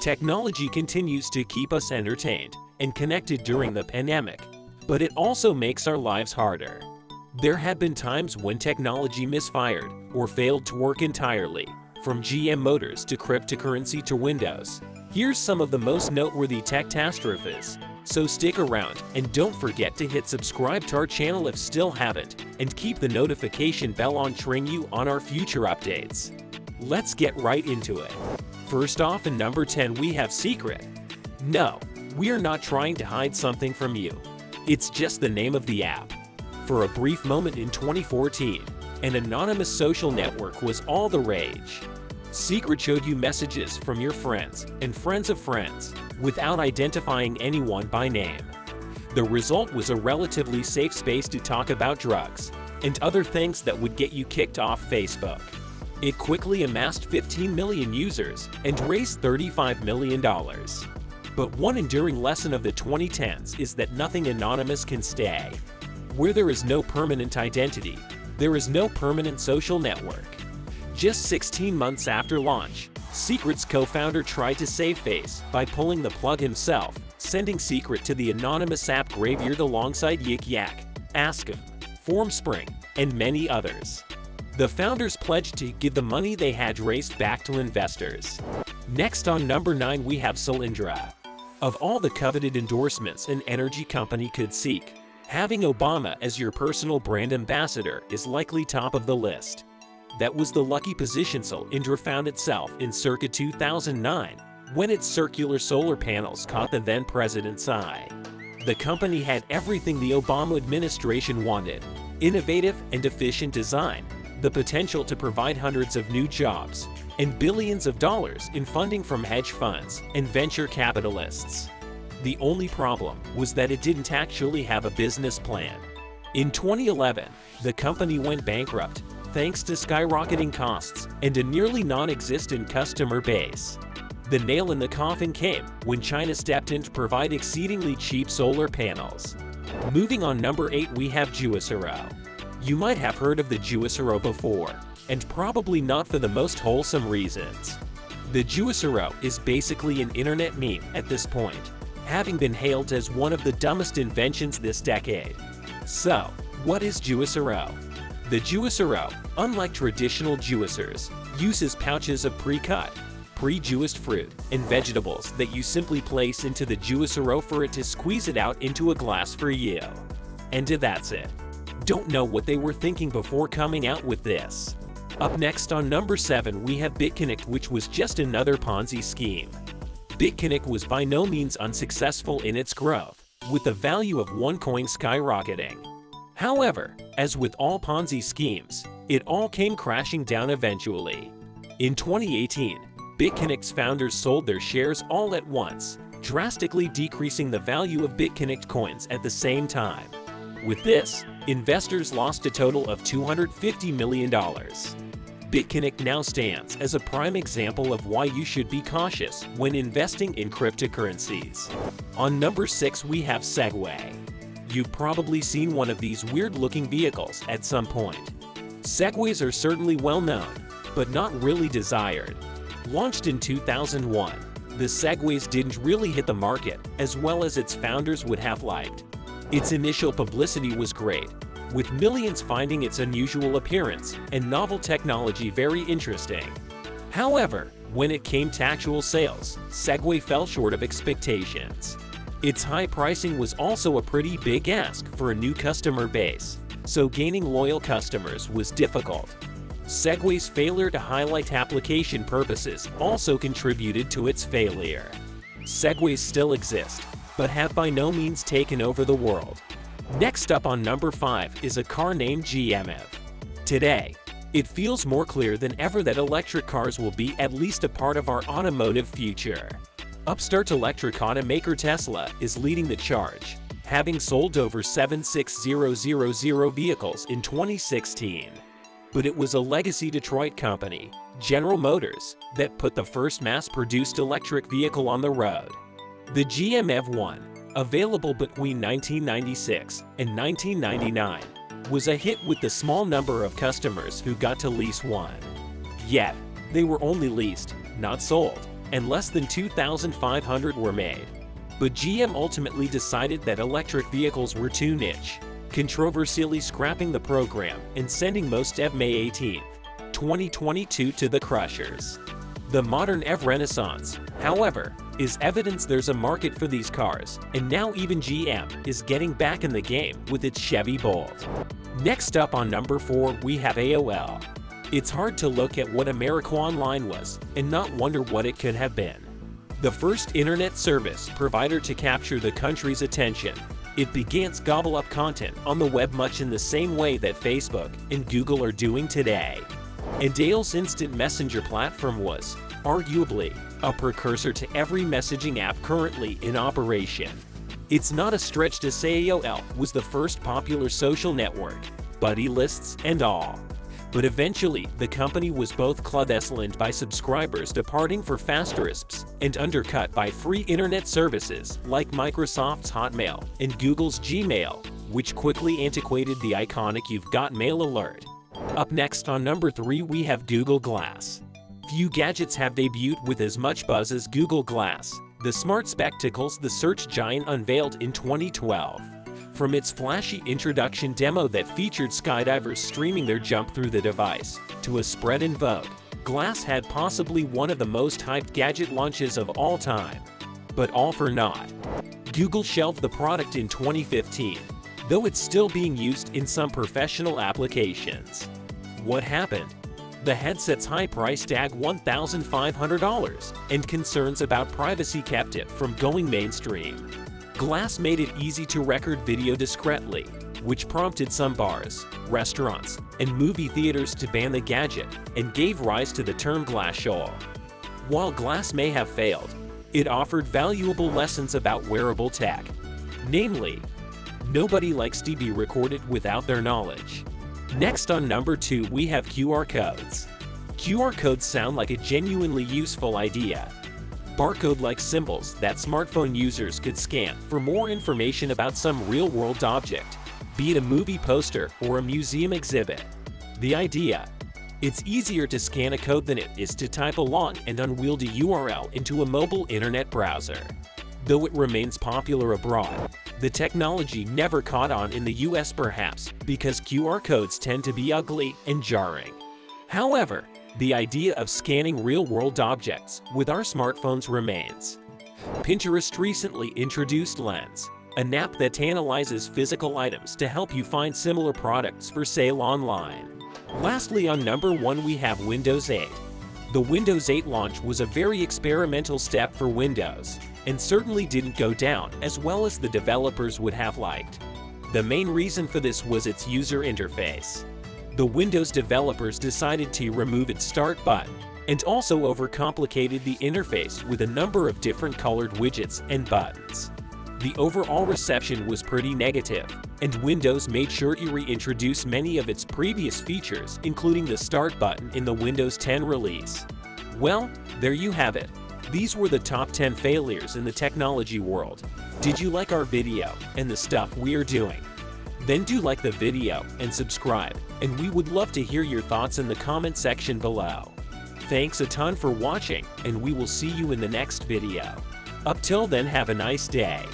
Technology continues to keep us entertained and connected during the pandemic, but it also makes our lives harder. There have been times when technology misfired or failed to work entirely, from GM Motors to cryptocurrency to Windows. Here's some of the most noteworthy tech catastrophes. So stick around and don't forget to hit subscribe to our channel if still haven't, and keep the notification bell on to ring you on our future updates. Let's get right into it. First off, in number 10 we have Secret. No, we are not trying to hide something from you. It's just the name of the app. For a brief moment in 2014, an anonymous social network was all the rage. Secret showed you messages from your friends and friends of friends without identifying anyone by name. The result was a relatively safe space to talk about drugs and other things that would get you kicked off Facebook. It quickly amassed 15 million users and raised $35 million. But one enduring lesson of the 2010s is that nothing anonymous can stay. Where there is no permanent identity, there is no permanent social network. Just 16 months after launch, Secret's co-founder tried to save face by pulling the plug himself, sending Secret to the anonymous app graveyard alongside Yik Yak, Ask''em, Formspring, and many others. The founders pledged to give the money they had raised back to investors. Next, on number 9 we have Indra. Of all the coveted endorsements an energy company could seek, having Obama as your personal brand ambassador is likely top of the list. That was the lucky position Indra found itself in circa 2009, when its circular solar panels caught the then president's eye. The company had everything the Obama administration wanted: innovative and efficient design, the potential to provide hundreds of new jobs, and billions of dollars in funding from hedge funds and venture capitalists. The only problem was that it didn't actually have a business plan. In 2011, the company went bankrupt, thanks to skyrocketing costs and a nearly non-existent customer base. The nail in the coffin came when China stepped in to provide exceedingly cheap solar panels. Moving on, number 8 we have Juicero. You might have heard of the Juicero before, and probably not for the most wholesome reasons. The Juicero is basically an internet meme at this point, having been hailed as one of the dumbest inventions this decade. So, what is Juicero? The Juicero, unlike traditional juicers, uses pouches of pre-cut, pre-juiced fruit and vegetables that you simply place into the Juicero for it to squeeze it out into a glass for you. And that's it. Don't know what they were thinking before coming out with this. Up next, on number 7 we have Bitconnect, which was just another Ponzi scheme. Bitconnect was by no means unsuccessful in its growth, with the value of one coin skyrocketing. However, as with all Ponzi schemes, it all came crashing down eventually. In 2018, Bitconnect's founders sold their shares all at once, drastically decreasing the value of Bitconnect coins at the same time. With this, investors lost a total of $250 million. Bitconnect now stands as a prime example of why you should be cautious when investing in cryptocurrencies. On number 6 we have Segway. You've probably seen one of these weird-looking vehicles at some point. Segways are certainly well known, but not really desired. Launched in 2001, the Segways didn't really hit the market as well as its founders would have liked. Its initial publicity was great, with millions finding its unusual appearance and novel technology very interesting. However, when it came to actual sales, Segway fell short of expectations. Its high pricing was also a pretty big ask for a new customer base, so gaining loyal customers was difficult. Segway's failure to highlight application purposes also contributed to its failure. Segways still exist, but have by no means taken over the world. Next up, on number 5 is a car named GMF. Today, it feels more clear than ever that electric cars will be at least a part of our automotive future. Upstart electric automaker Tesla is leading the charge, having sold over 76,000 vehicles in 2016. But it was a legacy Detroit company, General Motors, that put the first mass-produced electric vehicle on the road. The GMF-1, available between 1996 and 1999, was a hit with the small number of customers who got to lease one. Yet, they were only leased, not sold, and less than 2,500 were made. But GM ultimately decided that electric vehicles were too niche, controversially scrapping the program and sending most EV May 18, 2022 to the crushers. The modern EV renaissance, however, is evidence there's a market for these cars, and now even GM is getting back in the game with its Chevy Bolt. Next up on number 4 we have AOL. It's hard to look at what America Online was and not wonder what it could have been. The first internet service provider to capture the country's attention. It began to gobble up content on the web much in the same way that Facebook and Google are doing today. And AOL's instant messenger platform was, arguably, a precursor to every messaging app currently in operation. It's not a stretch to say AOL was the first popular social network, buddy lists and all. But eventually, the company was both clandestined by subscribers departing for faster ISPs and undercut by free internet services like Microsoft's Hotmail and Google's Gmail, which quickly antiquated the iconic "You've Got Mail" alert. Up next on number 3 we have Google Glass. Few gadgets have debuted with as much buzz as Google Glass, the smart spectacles the search giant unveiled in 2012. From its flashy introduction demo that featured skydivers streaming their jump through the device, to a spread in vogue, Glass had possibly one of the most hyped gadget launches of all time. But all for naught. Google shelved the product in 2015, though it's still being used in some professional applications. What happened? The headset's high price tag $1,500 and concerns about privacy kept it from going mainstream. Glass made it easy to record video discreetly, which prompted some bars, restaurants, and movie theaters to ban the gadget and gave rise to the term Glass Show. While Glass may have failed, it offered valuable lessons about wearable tech. Namely, nobody likes to be recorded without their knowledge. Next on number 2 we have QR codes. QR codes sound like a genuinely useful idea. Barcode-like symbols that smartphone users could scan for more information about some real-world object, be it a movie poster or a museum exhibit. The idea? It's easier to scan a code than it is to type a long and unwieldy URL into a mobile internet browser. Though it remains popular abroad, the technology never caught on in the US perhaps because QR codes tend to be ugly and jarring. However, the idea of scanning real-world objects with our smartphones remains. Pinterest recently introduced Lens, an app that analyzes physical items to help you find similar products for sale online. Lastly on number 1 we have Windows 8. The Windows 8 launch was a very experimental step for Windows, and certainly didn't go down as well as the developers would have liked. The main reason for this was its user interface. The Windows developers decided to remove its Start button and also overcomplicated the interface with a number of different colored widgets and buttons. The overall reception was pretty negative, and Windows made sure to reintroduce many of its previous features, including the Start button in the Windows 10 release. Well, there you have it. These were the top 10 failures in the technology world. Did you like our video and the stuff we are doing? Then do like the video and subscribe, and we would love to hear your thoughts in the comment section below. Thanks a ton for watching, and we will see you in the next video. Up till then, have a nice day.